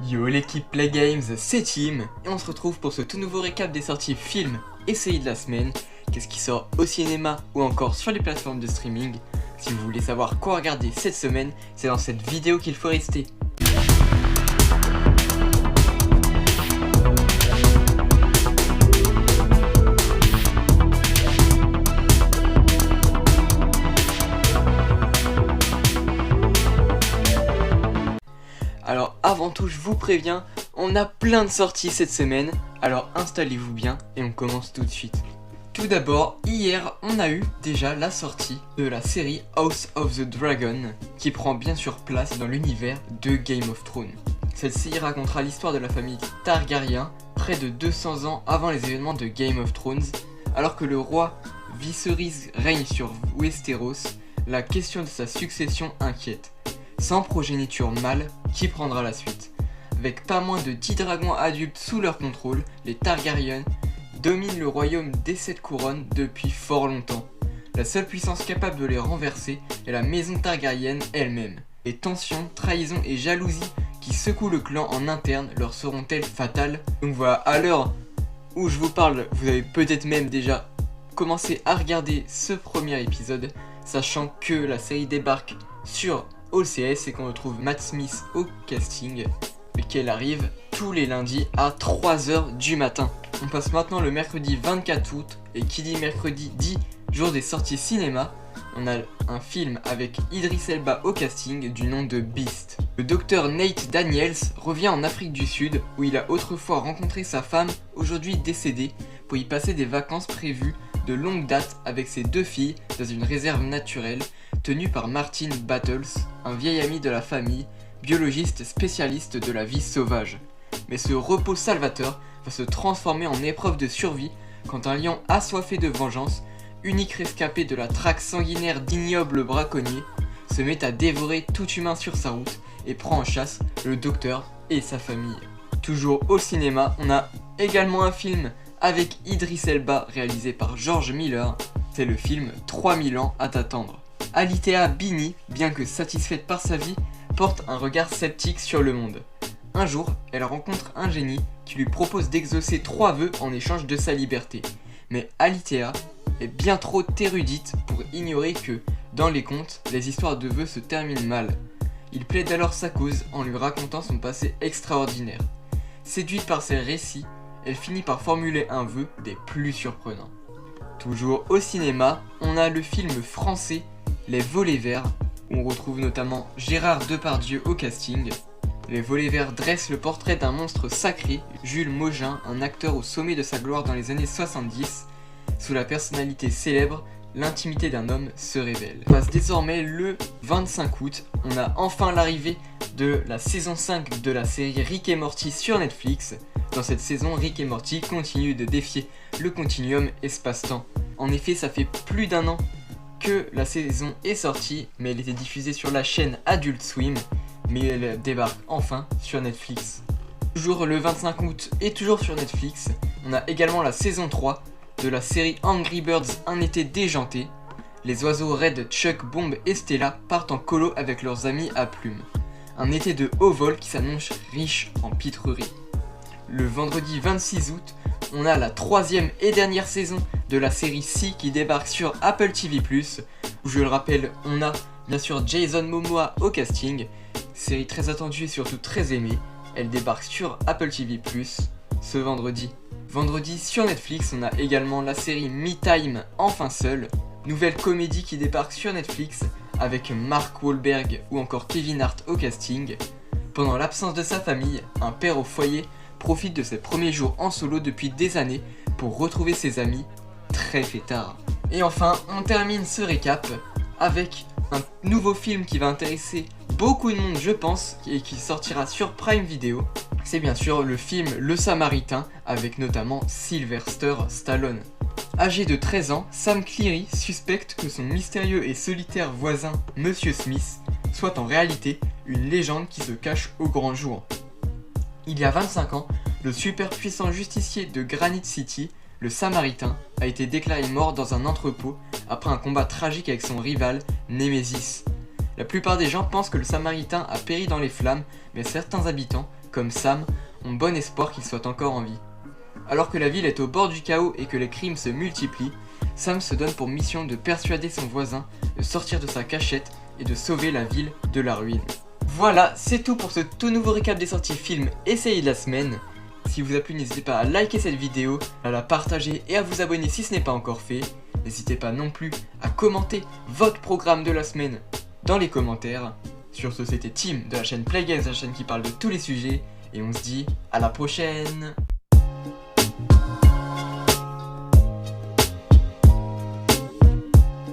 Yo l'équipe Play Games, c'est Tim, et on se retrouve pour ce tout nouveau récap des sorties films et séries de la semaine, qu'est-ce qui sort au cinéma ou encore sur les plateformes de streaming. Si vous voulez savoir quoi regarder cette semaine, c'est dans cette vidéo qu'il faut rester. Alors avant tout, je vous préviens, on a plein de sorties cette semaine, alors installez-vous bien et on commence tout de suite. Tout d'abord, hier, on a eu déjà la sortie de la série House of the Dragon, qui prend bien sûr place dans l'univers de Game of Thrones. Cette série racontera l'histoire de la famille Targaryen, près de 200 ans avant les événements de Game of Thrones, alors que le roi Viserys règne sur Westeros. La question de sa succession inquiète. Sans progéniture mâle, qui prendra la suite? Avec pas moins de 10 dragons adultes sous leur contrôle, les Targaryens dominent le royaume des 7 couronnes depuis fort longtemps. La seule puissance capable de les renverser est la maison Targaryenne elle-même. Les tensions, trahisons et jalousies qui secouent le clan en interne leur seront-elles fatales? Donc voilà, à l'heure où je vous parle, vous avez peut-être même déjà commencé à regarder ce premier épisode, sachant que la série débarque sur OCS et qu'on retrouve Matt Smith au casting et qu'elle arrive tous les lundis à 3h du matin. On passe maintenant le mercredi 24 août et qui dit mercredi dit jour des sorties cinéma. On a un film avec Idris Elba au casting du nom de Beast. Le docteur Nate Daniels revient en Afrique du Sud où il a autrefois rencontré sa femme, aujourd'hui décédée, pour y passer des vacances prévues de longue date avec ses 2 filles dans une réserve naturelle tenue par Martin Battles, un vieil ami de la famille, biologiste spécialiste de la vie sauvage. Mais ce repos salvateur va se transformer en épreuve de survie quand un lion assoiffé de vengeance, unique rescapé de la traque sanguinaire d'ignobles braconniers, se met à dévorer tout humain sur sa route et prend en chasse le docteur et sa famille. Toujours au cinéma, on a également un film avec Idris Elba réalisé par George Miller, c'est le film 3000 ans à t'attendre. Alitea Bini, bien que satisfaite par sa vie, porte un regard sceptique sur le monde. Un jour, elle rencontre un génie qui lui propose d'exaucer 3 vœux en échange de sa liberté. Mais Alitea est bien trop érudite pour ignorer que, dans les contes, les histoires de vœux se terminent mal. Il plaide alors sa cause en lui racontant son passé extraordinaire. Séduite par ses récits, elle finit par formuler un vœu des plus surprenants. Toujours au cinéma, on a le film français Les Volets Verts, où on retrouve notamment Gérard Depardieu au casting. Les Volets Verts dressent le portrait d'un monstre sacré, Jules Mogin, un acteur au sommet de sa gloire dans les années 70. Sous la personnalité célèbre, l'intimité d'un homme se révèle. On passe désormais le 25 août, on a enfin l'arrivée de la saison 5 de la série Rick et Morty sur Netflix. Dans cette saison, Rick et Morty continuent de défier le continuum espace-temps. En effet, ça fait plus d'1 an que la saison est sortie, mais elle était diffusée sur la chaîne Adult Swim, mais elle débarque enfin sur Netflix. Toujours le 25 août et toujours sur Netflix, on a également la saison 3 de la série Angry Birds Un été déjanté. Les oiseaux Red, Chuck, Bomb et Stella partent en colo avec leurs amis à plumes. Un été de haut vol qui s'annonce riche en pitreries. Le vendredi 26 août, on a la 3e et dernière saison de la série Si qui débarque sur Apple TV+, où je le rappelle, on a bien sûr Jason Momoa au casting, série très attendue et surtout très aimée. Elle débarque sur Apple TV+, ce vendredi. Vendredi sur Netflix, on a également la série Me Time, enfin seul, nouvelle comédie qui débarque sur Netflix avec Mark Wahlberg ou encore Kevin Hart au casting. Pendant l'absence de sa famille, un père au foyer profite de ses premiers jours en solo depuis des années pour retrouver ses amis très fêtards. Et enfin, on termine ce récap avec un nouveau film qui va intéresser beaucoup de monde je pense et qui sortira sur Prime Video. C'est bien sûr le film Le Samaritain avec notamment Sylvester Stallone. Âgé de 13 ans, Sam Cleary suspecte que son mystérieux et solitaire voisin Monsieur Smith soit en réalité une légende qui se cache au grand jour. Il y a 25 ans, le super puissant justicier de Granite City, le Samaritain, a été déclaré mort dans un entrepôt après un combat tragique avec son rival, Nemesis. La plupart des gens pensent que le Samaritain a péri dans les flammes, mais certains habitants, comme Sam, ont bon espoir qu'il soit encore en vie. Alors que la ville est au bord du chaos et que les crimes se multiplient, Sam se donne pour mission de persuader son voisin de sortir de sa cachette et de sauver la ville de la ruine. Voilà, c'est tout pour ce tout nouveau récap des sorties films et séries de la semaine. Si vous a plu, n'hésitez pas à liker cette vidéo, à la partager et à vous abonner si ce n'est pas encore fait. N'hésitez pas non plus à commenter votre programme de la semaine dans les commentaires. Sur ce, c'était Tim de la chaîne Play Games, la chaîne qui parle de tous les sujets. Et on se dit à la prochaine!